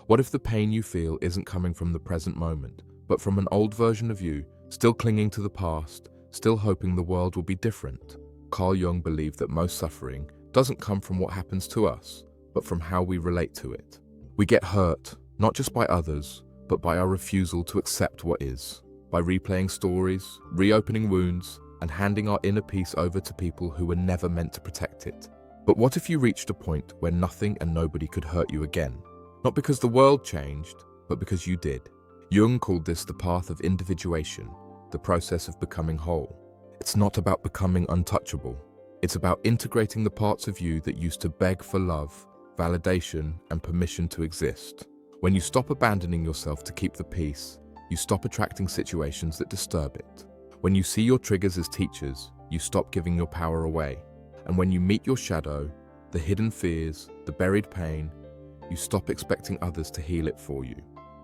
What if the pain you feel isn't coming from the present moment, but from an old version of you, still clinging to the past, still hoping the world will be different? Carl Jung believed that most suffering doesn't come from what happens to us, but from how we relate to it. We get hurt, not just by others, but by our refusal to accept what is, by replaying stories, reopening wounds, and handing our inner peace over to people who were never meant to protect it. But what if you reached a point where nothing and nobody could hurt you again? Not because the world changed, but because you did. Jung called this the path of individuation, the process of becoming whole. It's not about becoming untouchable. It's about integrating the parts of you that used to beg for love, validation, and permission to exist. When you stop abandoning yourself to keep the peace, you stop attracting situations that disturb it. When you see your triggers as teachers, you stop giving your power away. And when you meet your shadow, the hidden fears, the buried pain, you stop expecting others to heal it for you.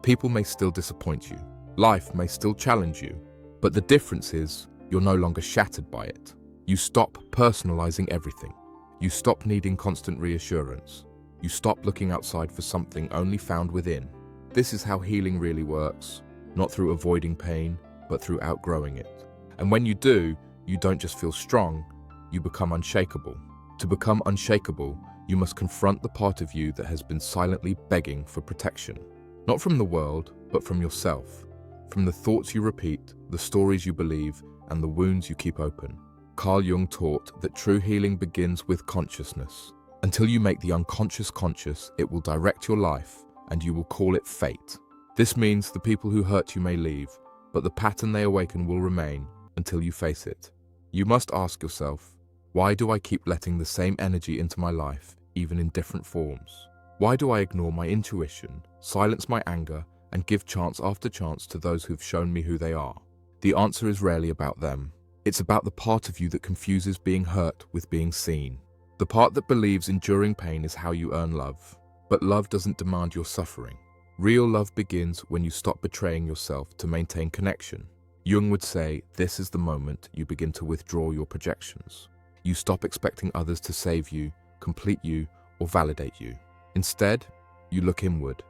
People may still disappoint you. Life may still challenge you. But the difference is, you're no longer shattered by it. You stop personalizing everything. You stop needing constant reassurance. You stop looking outside for something only found within. This is how healing really works, not through avoiding pain, but through outgrowing it. And when you do, you don't just feel strong, you become unshakable. To become unshakable, you must confront the part of you that has been silently begging for protection. Not from the world, but from yourself. From the thoughts you repeat, the stories you believe, and the wounds you keep open. Carl Jung taught that true healing begins with consciousness. Until you make the unconscious conscious, it will direct your life, and you will call it fate. This means the people who hurt you may leave, but the pattern they awaken will remain until you face it. You must ask yourself, why do I keep letting the same energy into my life, even in different forms? Why do I ignore my intuition, silence my anger, and give chance after chance to those who've shown me who they are? The answer is rarely about them. It's about the part of you that confuses being hurt with being seen. The part that believes enduring pain is how you earn love. But love doesn't demand your suffering. Real love begins when you stop betraying yourself to maintain connection. Jung would say, this is the moment you begin to withdraw your projections. You stop expecting others to save you, complete you, or validate you. Instead, you look inward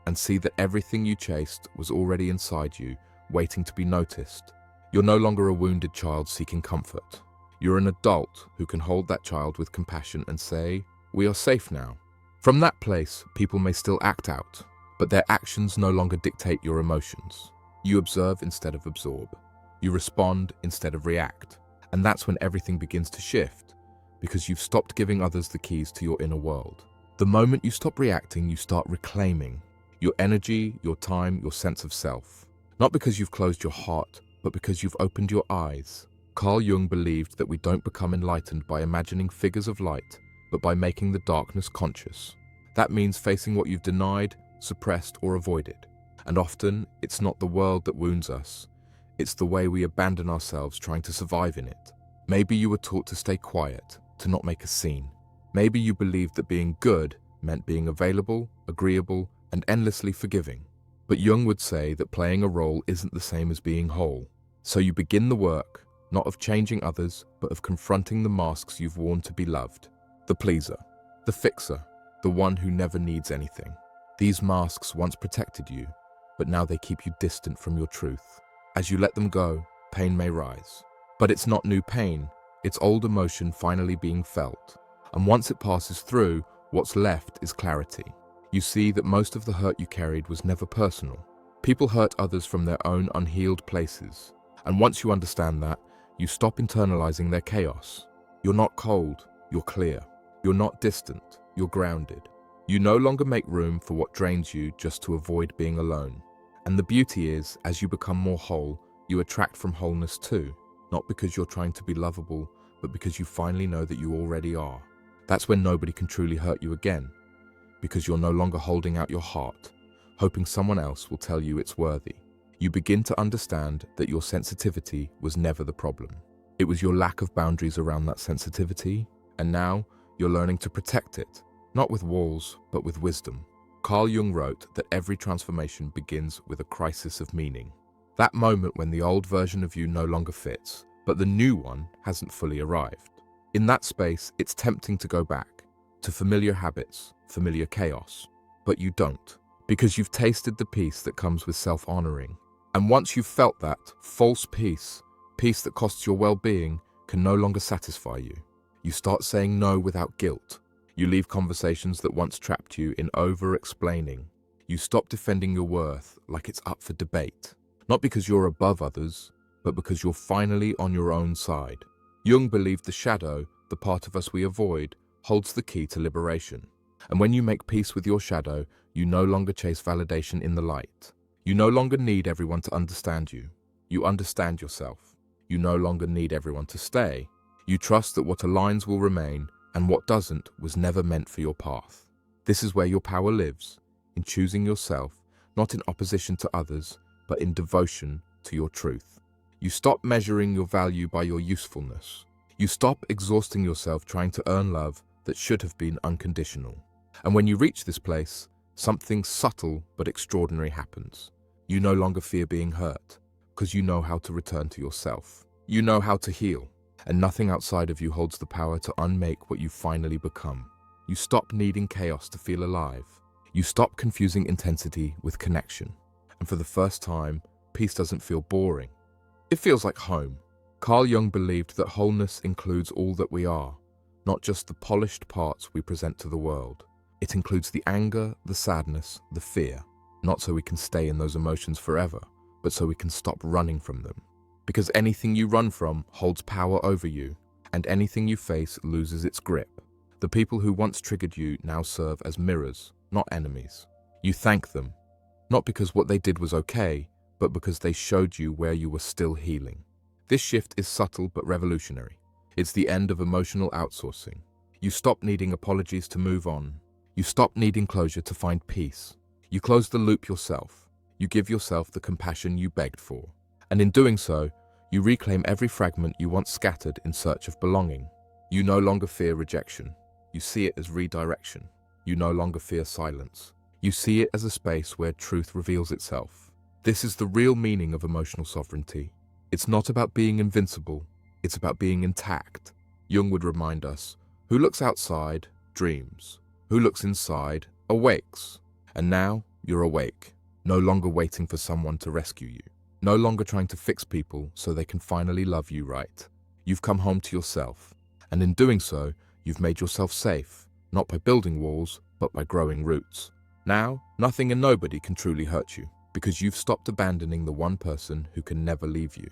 and see that everything you chased was already inside you, waiting to be noticed. You're no longer a wounded child seeking comfort. You're an adult who can hold that child with compassion and say, we are safe now. From that place, people may still act out, but their actions no longer dictate your emotions. You observe instead of absorb. You respond instead of react. And that's when everything begins to shift, because you've stopped giving others the keys to your inner world. The moment you stop reacting, you start reclaiming your energy, your time, your sense of self. Not because you've closed your heart, but because you've opened your eyes. Carl Jung believed that we don't become enlightened by imagining figures of light, but by making the darkness conscious. That means facing what you've denied, suppressed, or avoided. And often, it's not the world that wounds us. It's the way we abandon ourselves trying to survive in it. Maybe you were taught to stay quiet, to not make a scene. Maybe you believed that being good meant being available, agreeable, and endlessly forgiving. But Jung would say that playing a role isn't the same as being whole. So you begin the work, not of changing others, but of confronting the masks you've worn to be loved. The pleaser, the fixer, the one who never needs anything. These masks once protected you, but now they keep you distant from your truth. As you let them go, pain may rise. But it's not new pain, it's old emotion finally being felt. And once it passes through, what's left is clarity. You see that most of the hurt you carried was never personal. People hurt others from their own unhealed places. And once you understand that, you stop internalizing their chaos. You're not cold, you're clear. You're not distant, you're grounded. You no longer make room for what drains you just to avoid being alone. And the beauty is, as you become more whole, you attract from wholeness too. Not because you're trying to be lovable, but because you finally know that you already are. That's when nobody can truly hurt you again. Because you're no longer holding out your heart, hoping someone else will tell you it's worthy. You begin to understand that your sensitivity was never the problem. It was your lack of boundaries around that sensitivity, and now you're learning to protect it, not with walls, but with wisdom. Carl Jung wrote that every transformation begins with a crisis of meaning. That moment when the old version of you no longer fits, but the new one hasn't fully arrived. In that space, it's tempting to go back, to familiar habits, familiar chaos. But you don't, Because you've tasted the peace that comes with self-honoring. And once you've felt that, false peace, peace that costs your well-being, can no longer satisfy you. You start saying no without guilt. You leave conversations that once trapped you in over-explaining. You stop defending your worth like it's up for debate. Not because you're above others, but because you're finally on your own side. Jung believed the shadow, the part of us we avoid, holds the key to liberation. And when you make peace with your shadow, you no longer chase validation in the light. You no longer need everyone to understand you. You understand yourself. You no longer need everyone to stay. You trust that what aligns will remain, and what doesn't was never meant for your path. This is where your power lives, in choosing yourself, not in opposition to others, but in devotion to your truth. You stop measuring your value by your usefulness. You stop exhausting yourself trying to earn love that should have been unconditional. And when you reach this place, something subtle but extraordinary happens. You no longer fear being hurt, because you know how to return to yourself. You know how to heal, and nothing outside of you holds the power to unmake what you finally become. You stop needing chaos to feel alive. You stop confusing intensity with connection. And for the first time, peace doesn't feel boring. It feels like home. Carl Jung believed that wholeness includes all that we are, not just the polished parts we present to the world. It includes the anger, the sadness, the fear, not so we can stay in those emotions forever, but so we can stop running from them. Because anything you run from holds power over you, and anything you face loses its grip. The people who once triggered you now serve as mirrors, not enemies. You thank them, not because what they did was okay, but because they showed you where you were still healing. This shift is subtle but revolutionary. It's the end of emotional outsourcing. You stop needing apologies to move on. You stop needing closure to find peace. You close the loop yourself. You give yourself the compassion you begged for. And in doing so, you reclaim every fragment you once scattered in search of belonging. You no longer fear rejection. You see it as redirection. You no longer fear silence. You see it as a space where truth reveals itself. This is the real meaning of emotional sovereignty. It's not about being invincible. It's about being intact. Jung would remind us, who looks outside, dreams. Who looks inside, awakes. And now, you're awake. No longer waiting for someone to rescue you. No longer trying to fix people so they can finally love you right. You've come home to yourself. And in doing so, you've made yourself safe, not by building walls, but by growing roots. Now, nothing and nobody can truly hurt you, because you've stopped abandoning the one person who can never leave you.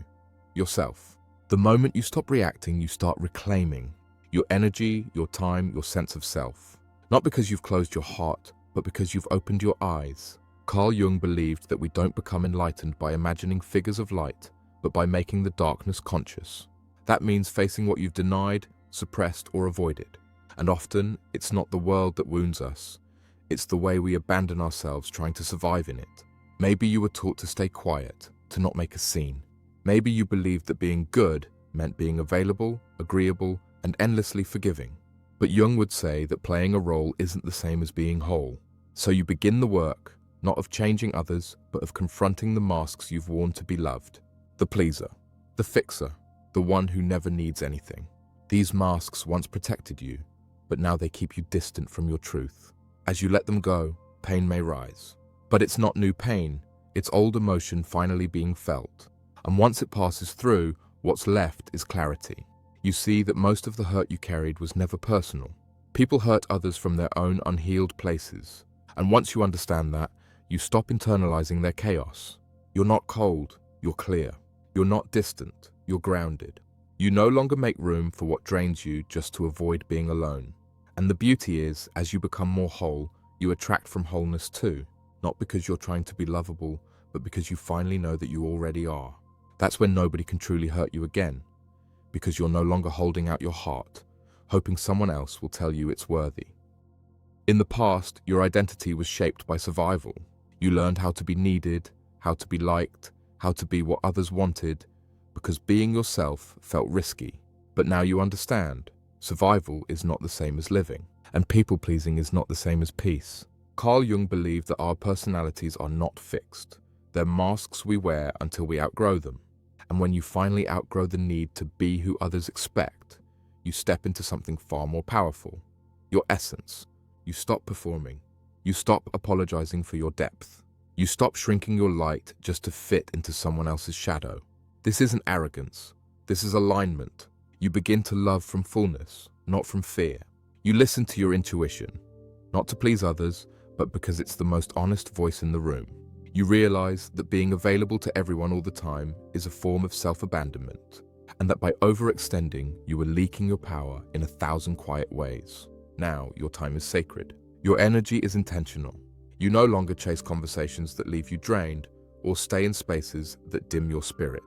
Yourself. The moment you stop reacting, you start reclaiming your energy, your time, your sense of self. Not because you've closed your heart, but because you've opened your eyes. Carl Jung believed that we don't become enlightened by imagining figures of light, but by making the darkness conscious. That means facing what you've denied, suppressed, or avoided. And often, it's not the world that wounds us. It's the way we abandon ourselves trying to survive in it. Maybe you were taught to stay quiet, to not make a scene. Maybe you believed that being good meant being available, agreeable, and endlessly forgiving. But Jung would say that playing a role isn't the same as being whole. So you begin the work, not of changing others, but of confronting the masks you've worn to be loved. The pleaser, the fixer, the one who never needs anything. These masks once protected you, but now they keep you distant from your truth. As you let them go, pain may rise. But it's not new pain, it's old emotion finally being felt. And once it passes through, what's left is clarity. You see that most of the hurt you carried was never personal. People hurt others from their own unhealed places. And once you understand that, you stop internalizing their chaos. You're not cold, you're clear. You're not distant, you're grounded. You no longer make room for what drains you just to avoid being alone. And the beauty is, as you become more whole, you attract from wholeness too. Not because you're trying to be lovable, but because you finally know that you already are. That's when nobody can truly hurt you again. Because you're no longer holding out your heart, hoping someone else will tell you it's worthy. In the past, your identity was shaped by survival. You learned how to be needed, how to be liked, how to be what others wanted, because being yourself felt risky. But now you understand, survival is not the same as living, and people-pleasing is not the same as peace. Carl Jung believed that our personalities are not fixed. They're masks we wear until we outgrow them. And when you finally outgrow the need to be who others expect, you step into something far more powerful. Your essence. You stop performing. You stop apologizing for your depth. You stop shrinking your light just to fit into someone else's shadow. This isn't arrogance. This is alignment. You begin to love from fullness, not from fear. You listen to your intuition, not to please others, but because it's the most honest voice in the room. You realize that being available to everyone all the time is a form of self-abandonment, and that by overextending, you are leaking your power in 1,000 quiet ways. Now, your time is sacred. Your energy is intentional. You no longer chase conversations that leave you drained or stay in spaces that dim your spirit.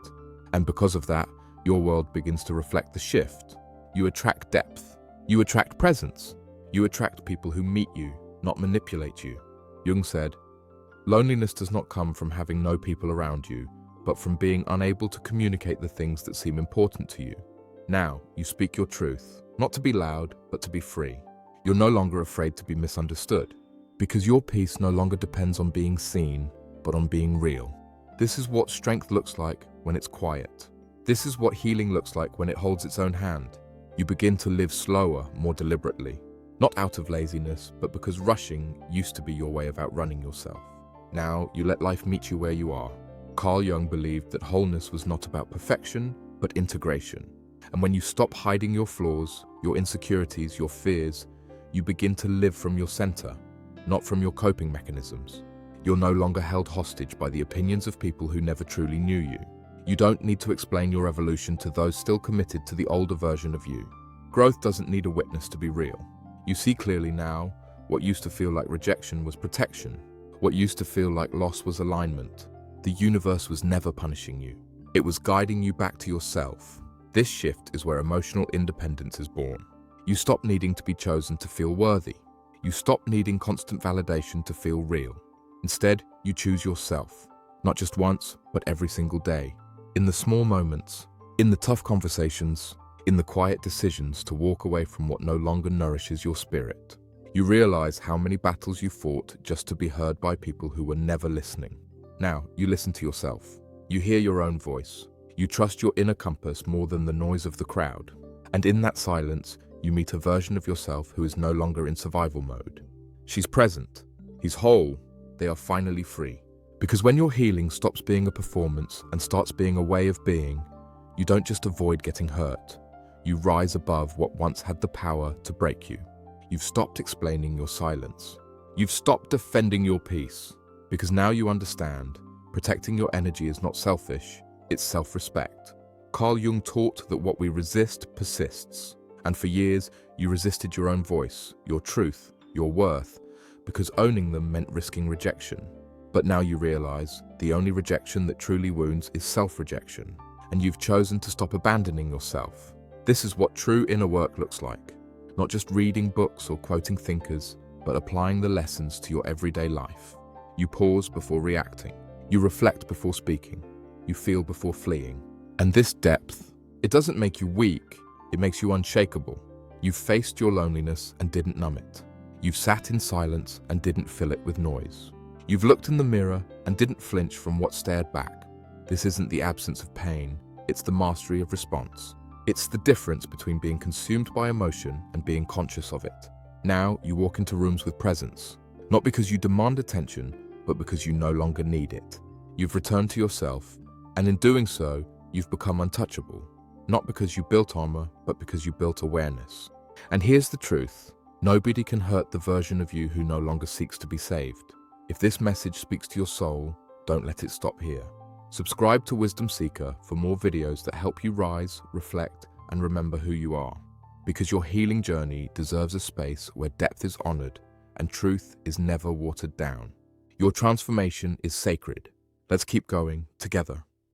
And because of that, your world begins to reflect the shift. You attract depth. You attract presence. You attract people who meet you, not manipulate you. Jung said, "Loneliness does not come from having no people around you, but from being unable to communicate the things that seem important to you." Now, you speak your truth, not to be loud, but to be free. You're no longer afraid to be misunderstood, because your peace no longer depends on being seen, but on being real. This is what strength looks like when it's quiet. This is what healing looks like when it holds its own hand. You begin to live slower, more deliberately. Not out of laziness, but because rushing used to be your way of outrunning yourself. Now, you let life meet you where you are. Carl Jung believed that wholeness was not about perfection, but integration. And when you stop hiding your flaws, your insecurities, your fears, you begin to live from your center, not from your coping mechanisms. You're no longer held hostage by the opinions of people who never truly knew you. You don't need to explain your evolution to those still committed to the older version of you. Growth doesn't need a witness to be real. You see clearly now, what used to feel like rejection was protection. What used to feel like loss was alignment. The universe was never punishing you. It was guiding you back to yourself. This shift is where emotional independence is born. You stop needing to be chosen to feel worthy. You stop needing constant validation to feel real. Instead, you choose yourself, not just once, but every single day. In the small moments, in the tough conversations, in the quiet decisions to walk away from what no longer nourishes your spirit. You realize how many battles you fought just to be heard by people who were never listening. Now, you listen to yourself. You hear your own voice. You trust your inner compass more than the noise of the crowd. And in that silence, you meet a version of yourself who is no longer in survival mode. She's present. He's whole. They are finally free. Because when your healing stops being a performance and starts being a way of being, you don't just avoid getting hurt. You rise above what once had the power to break you. You've stopped explaining your silence. You've stopped defending your peace. Because now you understand, protecting your energy is not selfish, it's self-respect. Carl Jung taught that what we resist persists. And for years, you resisted your own voice, your truth, your worth, because owning them meant risking rejection. But now you realize the only rejection that truly wounds is self-rejection, and you've chosen to stop abandoning yourself. This is what true inner work looks like. Not just reading books or quoting thinkers, but applying the lessons to your everyday life. You pause before reacting. You reflect before speaking. You feel before fleeing. And this depth, it doesn't make you weak, it makes you unshakable. You've faced your loneliness and didn't numb it. You've sat in silence and didn't fill it with noise. You've looked in the mirror and didn't flinch from what stared back. This isn't the absence of pain, it's the mastery of response. It's the difference between being consumed by emotion and being conscious of it. Now you walk into rooms with presence, not because you demand attention, but because you no longer need it. You've returned to yourself, and in doing so, you've become untouchable. Not because you built armor, but because you built awareness. And here's the truth. Nobody can hurt the version of you who no longer seeks to be saved. If this message speaks to your soul, don't let it stop here. Subscribe to Wisdom Seeker for more videos that help you rise, reflect, and remember who you are. Because your healing journey deserves a space where depth is honored and truth is never watered down. Your transformation is sacred. Let's keep going together.